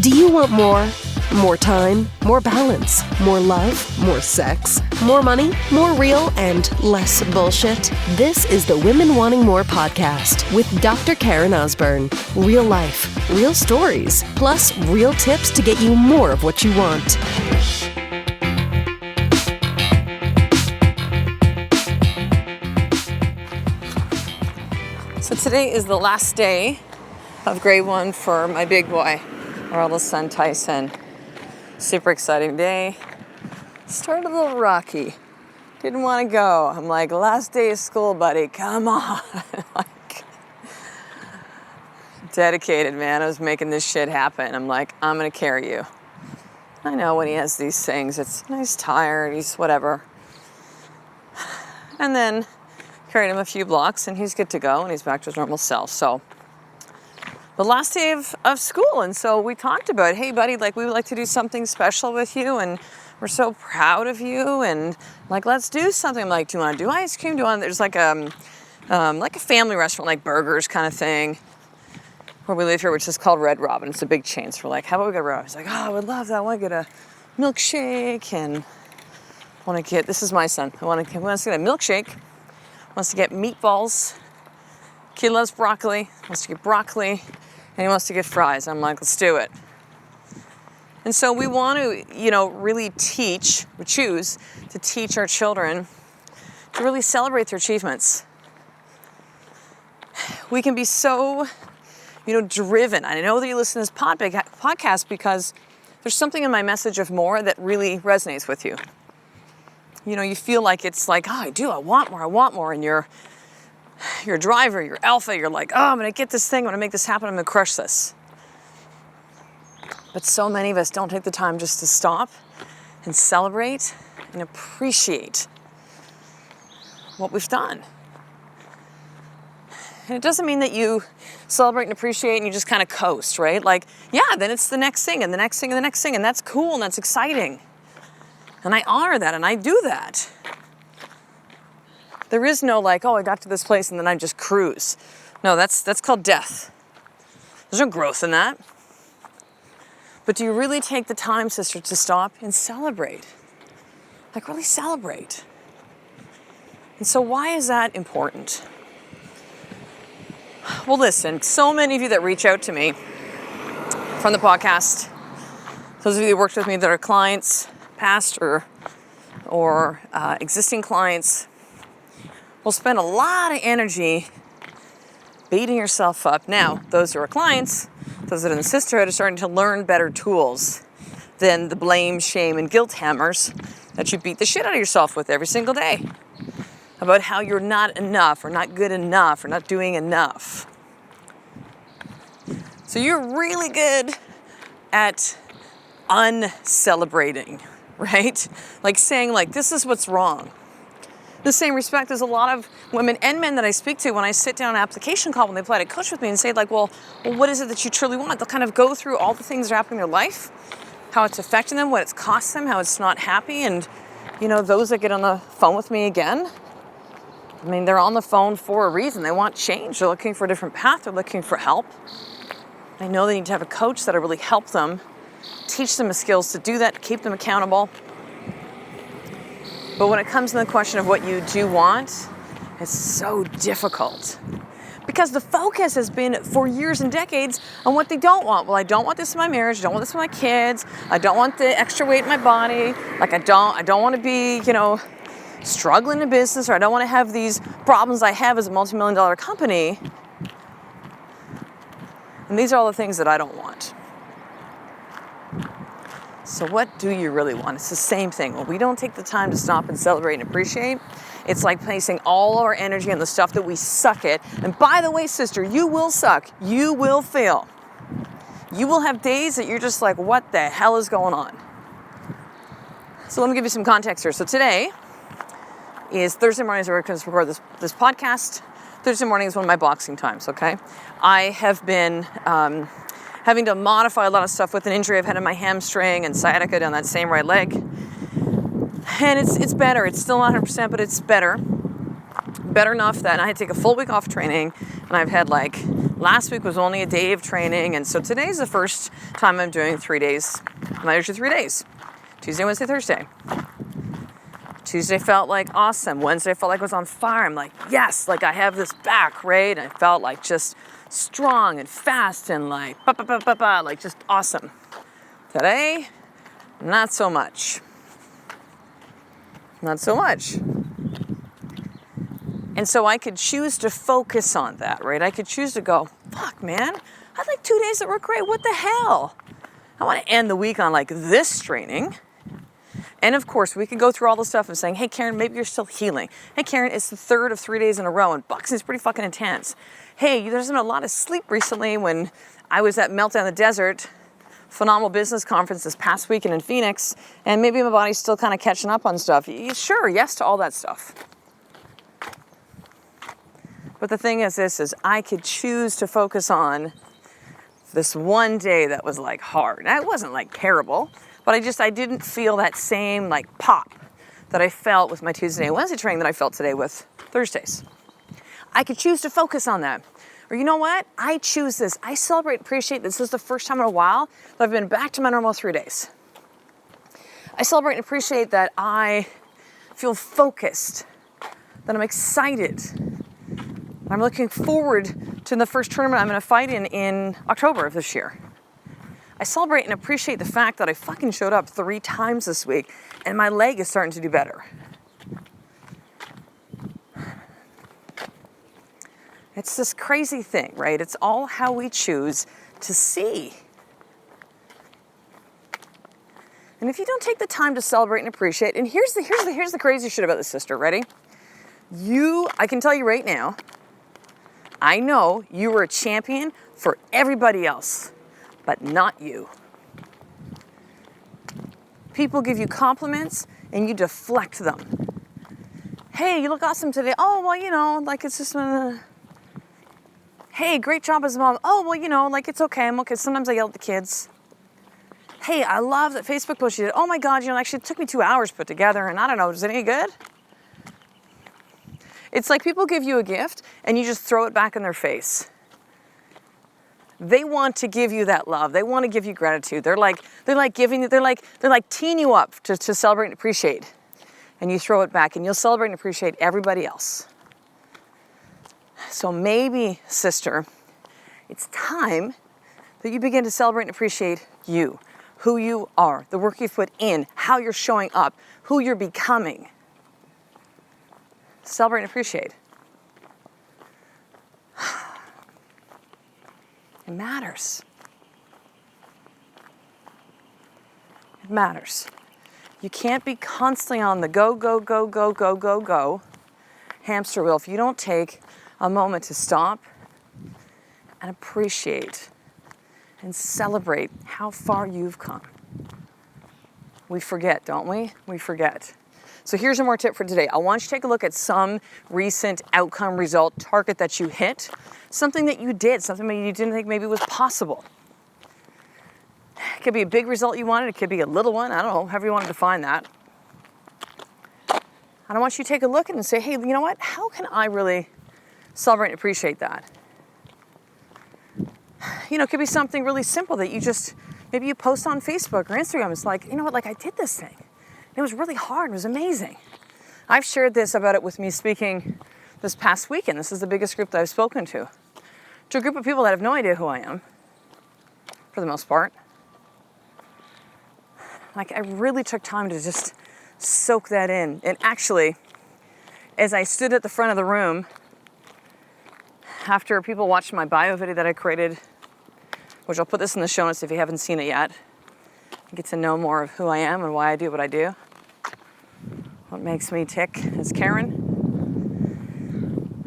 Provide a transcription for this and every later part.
Do you want more? More time, more balance, more love, more sex, more money, more real, and less bullshit? This is the Women Wanting More podcast with Dr. Karen Osborne. Real life, real stories, plus real tips to get you more of what you want. So today is the last day of grade 1 for my big boy, our eldest son, Tyson. Super exciting day. Started a little rocky. Didn't want to go. I'm like, last day of school, buddy. Come on. Like, dedicated, man. I was making this shit happen. I'm like, I'm going to carry you. I know when he has these things, he's tired, he's whatever. And then carried him a few blocks and he's good to go and he's back to his normal self. So the last day of school, and so we talked about, hey buddy, like we would like to do something special with you and we're so proud of you and like let's do something. I'm like, do you want to do ice cream? There's like a family restaurant, like burgers kind of thing where we live here, which is called Red Robin. It's a big chain. So we're like, how about we go to Red Robin? He's like, oh, I would love that. I want to get a milkshake and this is my son. He wants to get a milkshake, wants to get meatballs. Kid loves broccoli, wants to get broccoli, and he wants to get fries. I'm like, let's do it. And so we want to, really choose to teach our children to really celebrate their achievements. We can be so, driven. I know that you listen to this podcast because there's something in my message of more that really resonates with you. You feel like it's like, I want more, and you're a driver, you're alpha, you're like, I'm going to get this thing, I'm going to make this happen, I'm going to crush this. But so many of us don't take the time just to stop and celebrate and appreciate what we've done. And it doesn't mean that you celebrate and appreciate and you just kind of coast, right? Like, then it's the next thing and the next thing and the next thing, and that's cool and that's exciting. And I honor that and I do that. There is no like, I got to this place and then I just cruise. No, that's called death. There's no growth in that. But do you really take the time, sister, to stop and celebrate? Like really celebrate. And so why is that important? Well, listen, so many of you that reach out to me from the podcast, those of you that worked with me that are clients, past or existing clients, will spend a lot of energy beating yourself up. Now, those who are clients, those that are in the sisterhood, are starting to learn better tools than the blame, shame, and guilt hammers that you beat the shit out of yourself with every single day about how you're not enough or not good enough or not doing enough. So you're really good at uncelebrating, right? Like saying like, this is what's wrong. The same respect, there's a lot of women and men that I speak to when I sit down an application call when they apply to coach with me and say like, well, what is it that you truly want? They'll kind of go through all the things that are happening in their life, how it's affecting them, what it's cost them, how it's not happy. And, those that get on the phone with me again, they're on the phone for a reason. They want change. They're looking for a different path. They're looking for help. I know they need to have a coach that'll really help them, teach them the skills to do that, keep them accountable. But when it comes to the question of what you do want, it's so difficult. Because the focus has been for years and decades on what they don't want. Well, I don't want this in my marriage. I don't want this for my kids. I don't want the extra weight in my body. Like I don't want to be, struggling in business, or I don't want to have these problems I have as a multi-million-dollar company. And these are all the things that I don't want. So what do you really want? It's the same thing. When we don't take the time to stop and celebrate and appreciate, it's like placing all our energy on the stuff that we suck at. And by the way, sister, you will suck. You will fail. You will have days that you're just like, what the hell is going on? So let me give you some context here. So today is Thursday morning as we're going to record this podcast. Thursday morning is one of my boxing times, okay? I have been having to modify a lot of stuff with an injury I've had in my hamstring and sciatica down that same right leg. And it's better. It's still not 100%, but it's better. Better enough that I had to take a full week off training, and I've had like Last week was only a day of training, and so today's the first time I'm doing 3 days. I usually 3 days. Tuesday, Wednesday, Thursday. Tuesday felt like awesome. Wednesday felt like I was on fire. I'm like, yes, like I have this back, right? And I felt like just strong and fast and like, like just awesome. Today, not so much. Not so much. And so I could choose to focus on that, right? I could choose to go, fuck, man, I had like 2 days that were great. What the hell? I want to end the week on like this training. And of course, we could go through all the stuff of saying, hey, Karen, maybe you're still healing. Hey, Karen, it's the third of 3 days in a row, and boxing's pretty fucking intense. Hey, there's been a lot of sleep recently when I was at Meltdown in the Desert, phenomenal business conference this past weekend in Phoenix, and maybe my body's still kind of catching up on stuff. Sure, yes to all that stuff. But the thing is this, is I could choose to focus on this one day that was like hard. Now, it wasn't like terrible, but I didn't feel that same like pop that I felt with my Tuesday and Wednesday training that I felt today with Thursdays. I could choose to focus on that. Or you know what? I choose this. I celebrate and appreciate this. This is the first time in a while that I've been back to my normal 3 days. I celebrate and appreciate that I feel focused, that I'm excited. I'm looking forward to the first tournament I'm going to fight in October of this year. I celebrate and appreciate the fact that I fucking showed up 3 times this week and my leg is starting to do better. It's this crazy thing, right? It's all how we choose to see. And if you don't take the time to celebrate and appreciate, and here's the crazy shit about this, sister, ready? I can tell you right now, I know you were a champion for everybody else, but not you. People give you compliments and you deflect them. Hey, you look awesome today. Oh, well, you know, like it's just, hey, great job as a mom. Oh, well, you know, like it's okay. I'm okay. Sometimes I yell at the kids. Hey, I love that Facebook post you did. Oh my God, you know, actually it took me 2 hours to put together and I don't know, is it any good? It's like people give you a gift and you just throw it back in their face. They want to give you that love. They want to give you gratitude. They're like teeing you up to celebrate and appreciate. And you throw it back and you'll celebrate and appreciate everybody else. So maybe, sister, it's time that you begin to celebrate and appreciate you, who you are, the work you've put in, how you're showing up, who you're becoming. Celebrate and appreciate. It matters. It matters. You can't be constantly on the go, go, go, go, go, go, go hamster wheel if you don't take a moment to stop and appreciate and celebrate how far you've come. We forget, don't we? We forget. So here's a more tip for today. I want you to take a look at some recent outcome result target that you hit, something that you did, something that you didn't think maybe was possible. It could be a big result you wanted. It could be a little one. I don't know, however you want to define that. And I want you to take a look and say, hey, you know what? How can I really celebrate and appreciate that? You know, it could be something really simple that you just, maybe you post on Facebook or Instagram. It's like, you know what, like I did this thing. It was really hard. It was amazing. I've shared this about it with me speaking this past weekend. This is the biggest group that I've spoken to a group of people that have no idea who I am, for the most part. Like, I really took time to just soak that in. And actually, as I stood at the front of the room, after people watched my bio video that I created, which I'll put this in the show notes if you haven't seen it yet, get to know more of who I am and why I do what I do. What makes me tick as Karen.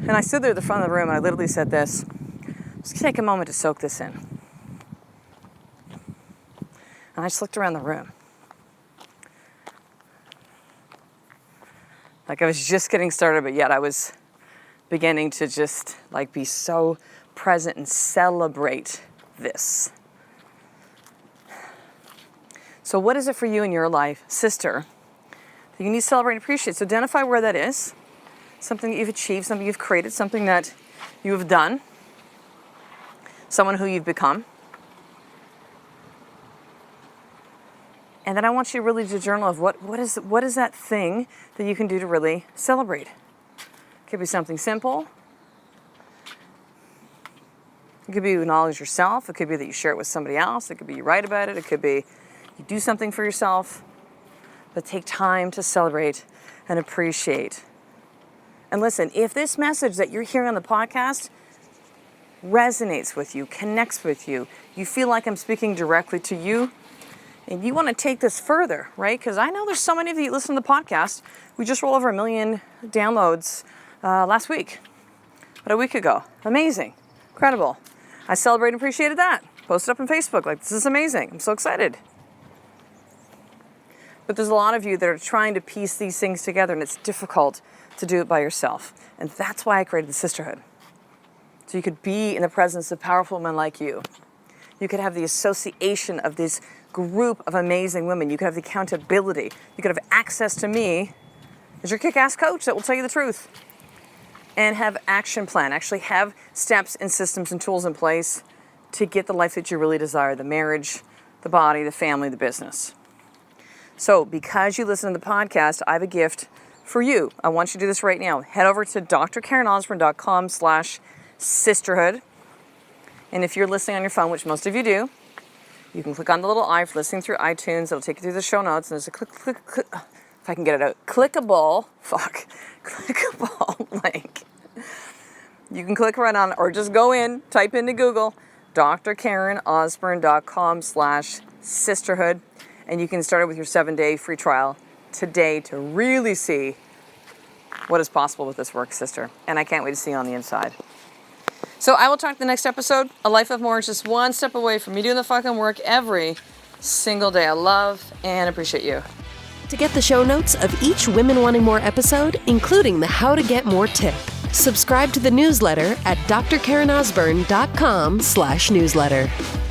And I stood there at the front of the room and I literally said this, just take a moment to soak this in. And I just looked around the room. Like I was just getting started, but yet I was beginning to just like be so present and celebrate this. So what is it for you in your life, sister, that you need to celebrate and appreciate? So identify where that is, something that you've achieved, something you've created, something that you have done. someone who you've become. And then I want you really to journal of what is that thing that you can do to really celebrate. It could be something simple. It could be you acknowledge yourself. It could be that you share it with somebody else. It could be you write about it. It could be you do something for yourself. But take time to celebrate and appreciate. And listen, if this message that you're hearing on the podcast resonates with you, connects with you, you feel like I'm speaking directly to you, and you want to take this further, right? Because I know there's so many of you that listen to the podcast. We just rolled over 1 million downloads last week, about a week ago. Amazing. Incredible. I celebrated and appreciated that. Posted up on Facebook, like, this is amazing. I'm so excited. But there's a lot of you that are trying to piece these things together, and it's difficult to do it by yourself. And that's why I created the Sisterhood. So you could be in the presence of powerful women like you. You could have the association of this group of amazing women. You could have the accountability. You could have access to me as your kick-ass coach that will tell you the truth. And have action plan. Actually have steps and systems and tools in place to get the life that you really desire. The marriage, the body, the family, the business. So because you listen to the podcast, I have a gift for you. I want you to do this right now. Head over to drkarenosborne.com/sisterhood. And if you're listening on your phone, which most of you do, you can click on the little I for listening through iTunes. It'll take you through the show notes. And there's a click, if I can get it out, clickable link. You can click right on, or just go in, type into Google, drkarenosborne.com/sisterhood. And you can start it with your 7-day free trial today to really see what is possible with this work, sister. And I can't wait to see you on the inside. So I will talk the next episode. A Life of More is just one step away from me doing the fucking work every single day. I love and appreciate you. To get the show notes of each Women Wanting More episode, including the How to Get More tip, subscribe to the newsletter at drkarenosborne.com/newsletter.